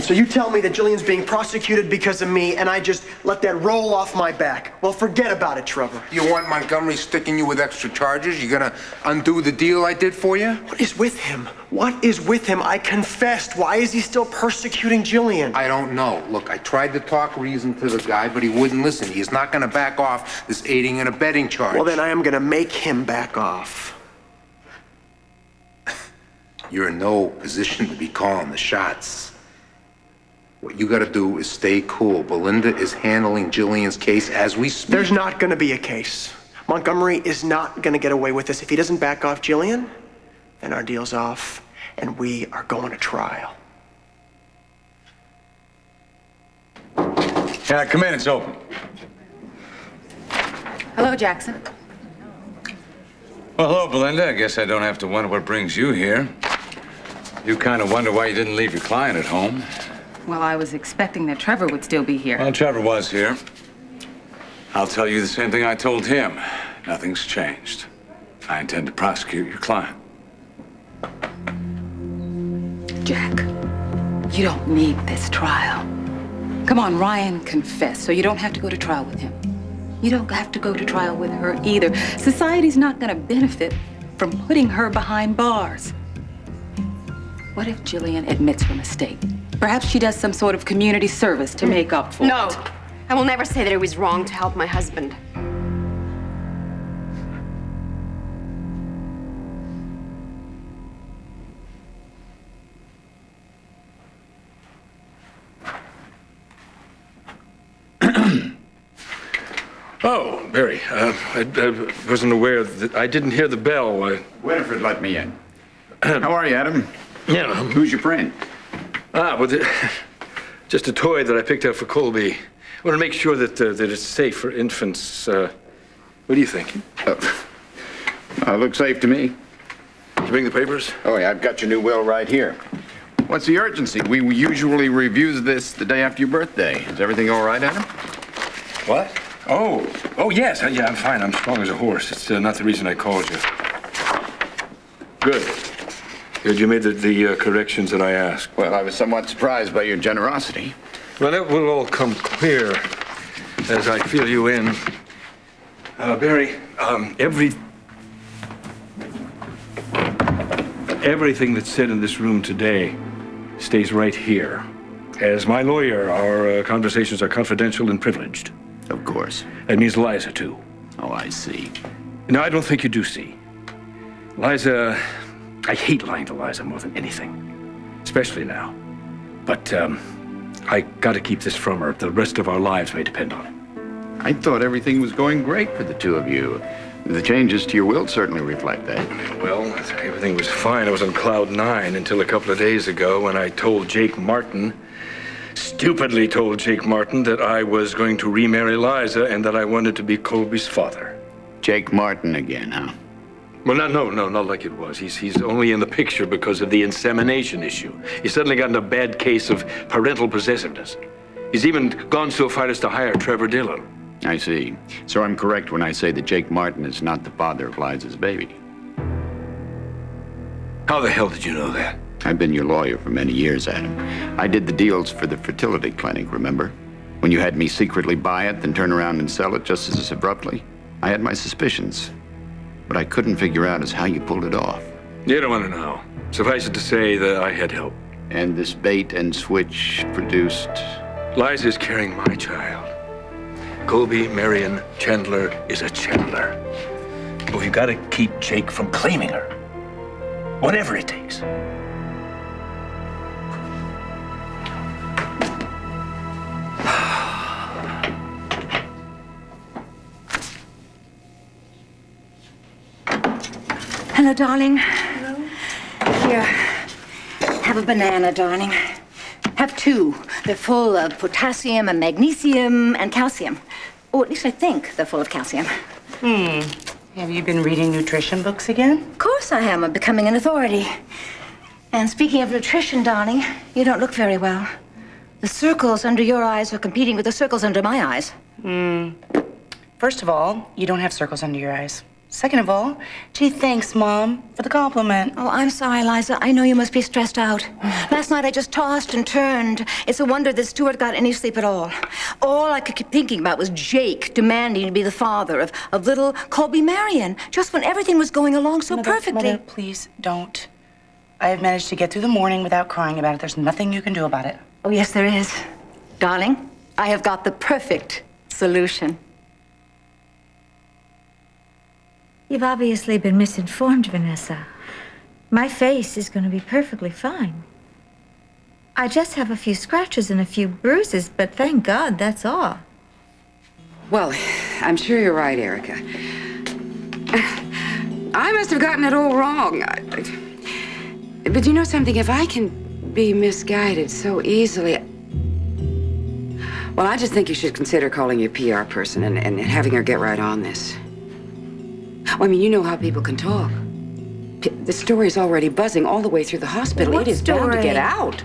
So you tell me that Gillian's being prosecuted because of me, and I just let that roll off my back. Well, forget about it, Trevor. You want Montgomery sticking you with extra charges? You gonna undo the deal I did for you? What is with him? What is with him? I confessed. Why is he still persecuting Gillian? I don't know. Look, I tried to talk reason to the guy, but he wouldn't listen. He's not gonna back off this aiding and abetting charge. Well, then I am gonna make him back off. You're in no position to be calling the shots. What you gotta do is stay cool. Belinda is handling Gillian's case as we speak. There's not gonna be a case. Montgomery is not gonna get away with this. If he doesn't back off Gillian, then our deal's off, and we are going to trial. Yeah, come in, it's open. Hello, Jackson. Well, hello, Belinda. I guess I don't have to wonder what brings you here. You kind of wonder why you didn't leave your client at home. Well, I was expecting that Trevor would still be here. Well, Trevor was here. I'll tell you the same thing I told him. Nothing's changed. I intend to prosecute your client. Jack, you don't need this trial. Come on, Ryan confessed, so you don't have to go to trial with him. You don't have to go to trial with her either. Society's not going to benefit from putting her behind bars. What if Gillian admits her mistake? Perhaps she does some sort of community service to make up for it. No, I will never say that it was wrong to help my husband. Oh, Barry, I wasn't aware that I didn't hear the bell. Winifred let me in. How are you, Adam? Yeah. Who's your friend? Just a toy that I picked up for Colby. I want to make sure that it's safe for infants. What do you think? Looks safe to me. Did you bring the papers? Oh, yeah, I've got your new will right here. What's the urgency? We usually review this the day after your birthday. Is everything all right, Adam? What? Oh, yes. Yeah, I'm fine. I'm strong as a horse. It's not the reason I called you. Good. Good, you made the corrections that I asked. Well, I was somewhat surprised by your generosity. Well, that will all come clear as I fill you in. Barry, everything that's said in this room today stays right here. As my lawyer, our conversations are confidential and privileged. Of course. That means Liza, too. Oh, I see. No, I don't think you do see. Liza, I hate lying to Liza more than anything, especially now. But I gotta keep this from her. The rest of our lives may depend on it. I thought everything was going great for the two of you. The changes to your will certainly reflect that. Well, everything was fine. I was on cloud 9 until a couple of days ago when I told Jake Martin, stupidly told Jake Martin, that I was going to remarry Liza and that I wanted to be Colby's father. Jake Martin again, huh? Well, not like it was. He's only in the picture because of the insemination issue. He's suddenly gotten a bad case of parental possessiveness. He's even gone so far as to hire Trevor Dillon. I see. So I'm correct when I say that Jake Martin is not the father of Liza's baby. How the hell did you know that? I've been your lawyer for many years, Adam. I did the deals for the fertility clinic, remember? When you had me secretly buy it, then turn around and sell it just as abruptly? I had my suspicions. What I couldn't figure out is how you pulled it off. You don't want to know. Suffice it to say that I had help. And this bait and switch produced... Liza's carrying my child. Colby, Marian, Chandler is a Chandler. But we've got to keep Jake from claiming her. Whatever it takes. Hello, darling. Hello. Here, have a banana, darling. Have two. They're full of potassium and magnesium and calcium. Or at least I think they're full of calcium. Have you been reading nutrition books again? Of course I am. I'm becoming an authority. And speaking of nutrition, darling, you don't look very well. The circles under your eyes are competing with the circles under my eyes. First of all, you don't have circles under your eyes. Second of all, gee, thanks, Mom, for the compliment. Oh, I'm sorry, Liza. I know you must be stressed out. Last night I just tossed and turned. It's a wonder that Stuart got any sleep at all. All I could keep thinking about was Jake demanding to be the father of little Colby Marian, just when everything was going along so perfectly. Mother, please don't. I have managed to get through the morning without crying about it. There's nothing you can do about it. Oh, yes, there is. Darling, I have got the perfect solution. You've obviously been misinformed, Vanessa. My face is going to be perfectly fine. I just have a few scratches and a few bruises, but thank God that's all. Well, I'm sure you're right, Erica. I must have gotten it all wrong. But you know something? If I can be misguided so easily... Well, I just think you should consider calling your PR person and having her get right on this. Well, I mean, you know how people can talk. The story's already buzzing all the way through the hospital. What it is bound to story? get out.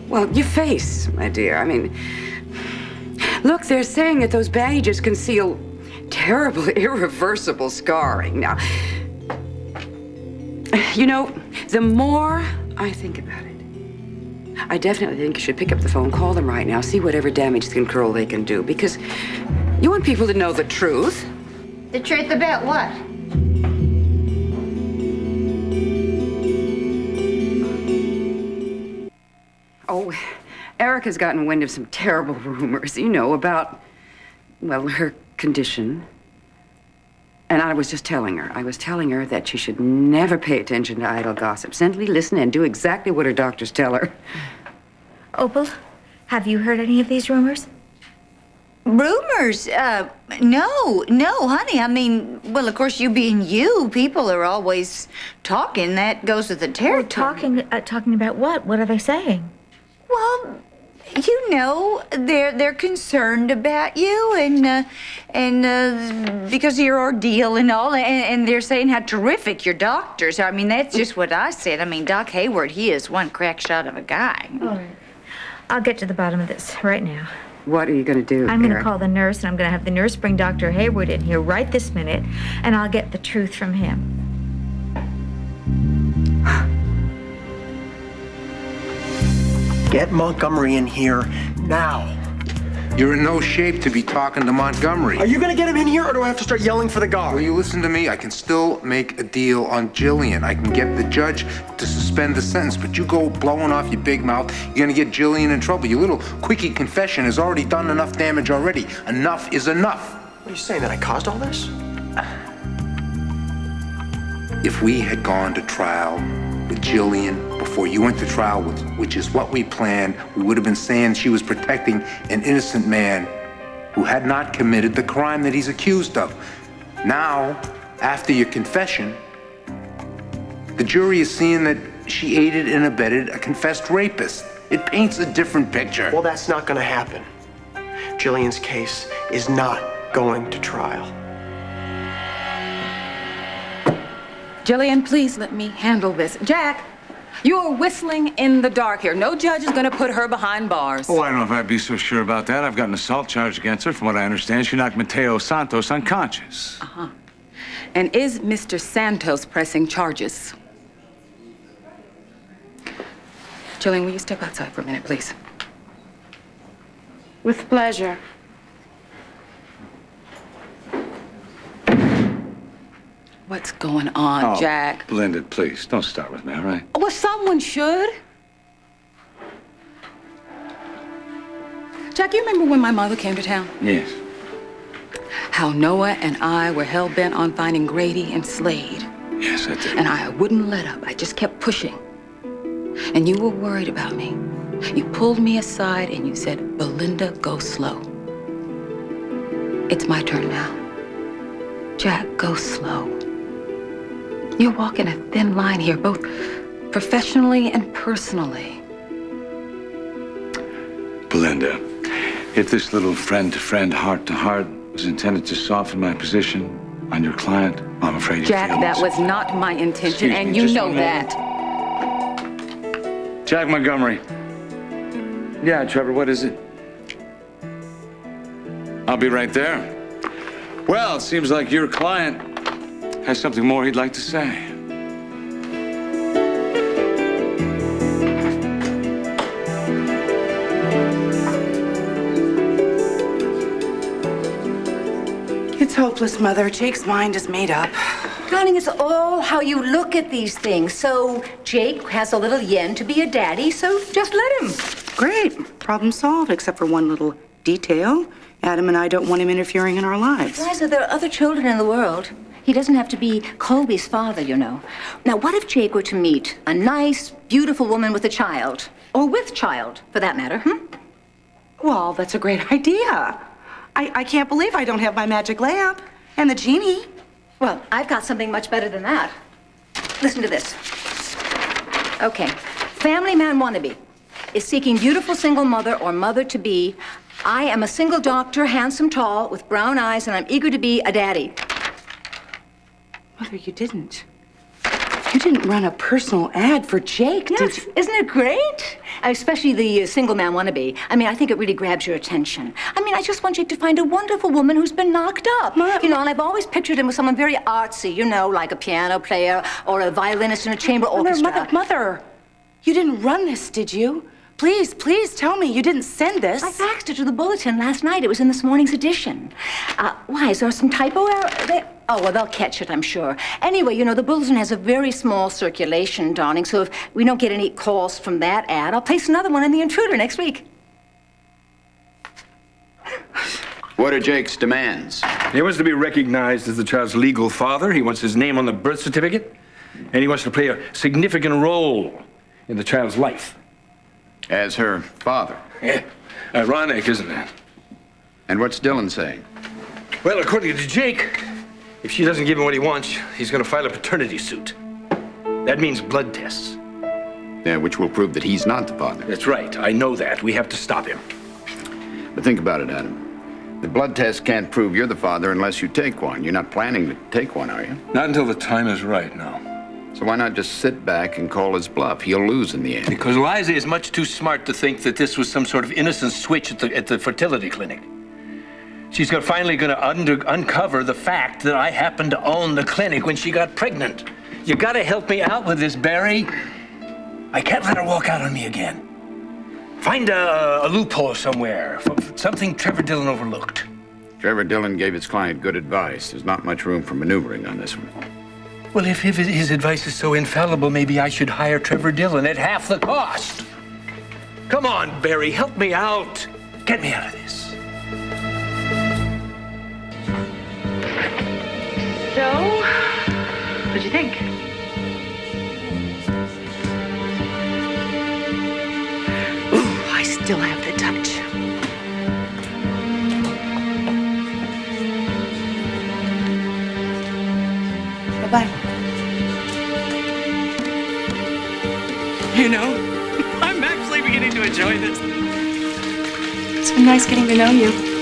Well, your face, my dear. I mean, look, they're saying that those bandages conceal terrible, irreversible scarring. Now, you know, the more I think about it, I definitely think you should pick up the phone, call them right now, see whatever damage control they can do, because you want people to know the truth. The truth about what? Oh, Erica's gotten wind of some terrible rumors, you know, about, well, her condition. And I was telling her that she should never pay attention to idle gossip. Simply listen and do exactly what her doctors tell her. Opal, have you heard any of these rumors? Rumors? No, honey. I mean, well, of course, you being you, people are always talking. That goes with the territory. Talking about what? What are they saying? Well, you know, they're concerned about you and because of your ordeal and all, and they're saying how terrific your doctors are. I mean, that's just what I said. I mean, Doc Hayward, he is one crack shot of a guy. All right. I'll get to the bottom of this right now. What are you going to do, I'm going to Eric? call the nurse, and I'm going to have the nurse bring Dr. Hayward in here right this minute, and I'll get the truth from him. Get Montgomery in here now. You're in no shape to be talking to Montgomery. Are you gonna get him in here, or do I have to start yelling for the guard? Will you listen to me? I can still make a deal on Gillian. I can get the judge to suspend the sentence, but you go blowing off your big mouth, you're gonna get Gillian in trouble. Your little quickie confession has already done enough damage already. Enough is enough. What are you saying, that I caused all this? If we had gone to trial with Gillian before you went to trial, which is what we planned, we would have been saying she was protecting an innocent man who had not committed the crime that he's accused of. Now, after your confession, the jury is seeing that she aided and abetted a confessed rapist. It paints a different picture. Well, that's not gonna happen. Gillian's case is not going to trial. Gillian, please let me handle this. Jack, you're whistling in the dark here. No judge is going to put her behind bars. Oh, I don't know if I'd be so sure about that. I've got an assault charge against her. From what I understand, she knocked Mateo Santos unconscious. Uh-huh. And is Mr. Santos pressing charges? Gillian, will you step outside for a minute, please? With pleasure. What's going on, Jack? Belinda, please, don't start with me, all right? Well, someone should. Jack, you remember when my mother came to town? Yes. How Noah and I were hell-bent on finding Grady and Slade. Yes, I did. And I wouldn't let up. I just kept pushing. And you were worried about me. You pulled me aside and you said, Belinda, go slow. It's my turn now. Jack, go slow. You're walking a thin line here, both professionally and personally. Belinda, if this little friend-to-friend, heart-to-heart was intended to soften my position on your client, I'm afraid you Jack, that was not my intention, and you know that. Jack Montgomery. Yeah, Trevor, what is it? I'll be right there. Well, it seems like your client has something more he'd like to say. It's hopeless, Mother. Jake's mind is made up. Darling, it's all how you look at these things. So Jake has a little yen to be a daddy, so just let him. Great. Problem solved, except for one little detail. Adam and I don't want him interfering in our lives. Liza, there are other children in the world. He doesn't have to be Colby's father, you know. Now, what if Jake were to meet a nice, beautiful woman with a child? Or with child, for that matter, Well, that's a great idea. I can't believe I don't have my magic lamp and the genie. Well, I've got something much better than that. Listen to this. Okay. Family man wannabe is seeking beautiful single mother or mother-to-be. I am a single doctor, handsome, tall, with brown eyes, and I'm eager to be a daddy. Mother, you didn't. You didn't run a personal ad for Jake, did you? Isn't it great? Especially the single man wannabe. I mean, I think it really grabs your attention. I mean, I just want Jake to find a wonderful woman who's been knocked up. You know, and I've always pictured him with someone very artsy, you know, like a piano player or a violinist in a chamber orchestra. Mother, you didn't run this, did you? Please tell me you didn't send this. I faxed it to the bulletin last night. It was in this morning's edition. Why, is there some typo error there? Oh, well, they'll catch it, I'm sure. Anyway, you know, the bulletin has a very small circulation, darling, so if we don't get any calls from that ad, I'll place another one in the intruder next week. What are Jake's demands? He wants to be recognized as the child's legal father. He wants his name on the birth certificate. And he wants to play a significant role in the child's life. As her father? Yeah. Ironic, isn't it? And what's Dylan saying? Well, according to Jake, if she doesn't give him what he wants, he's going to file a paternity suit. That means blood tests. Yeah, which will prove that he's not the father. That's right. I know that. We have to stop him. But think about it, Adam. The blood test can't prove you're the father unless you take one. You're not planning to take one, are you? Not until the time is right, no. So why not just sit back and call his bluff? He'll lose in the end. Because Liza is much too smart to think that this was some sort of innocent switch at the fertility clinic. She's finally going to uncover the fact that I happened to own the clinic when she got pregnant. You got to help me out with this, Barry. I can't let her walk out on me again. Find a loophole somewhere, something Trevor Dillon overlooked. Trevor Dillon gave his client good advice. There's not much room for maneuvering on this one. Well, if his advice is so infallible, maybe I should hire Trevor Dillon at half the cost. Come on, Barry, help me out. Get me out of this. So, what'd you think? Ooh, I still have the touch. Bye-bye. You know, I'm actually beginning to enjoy this. It's been nice getting to know you.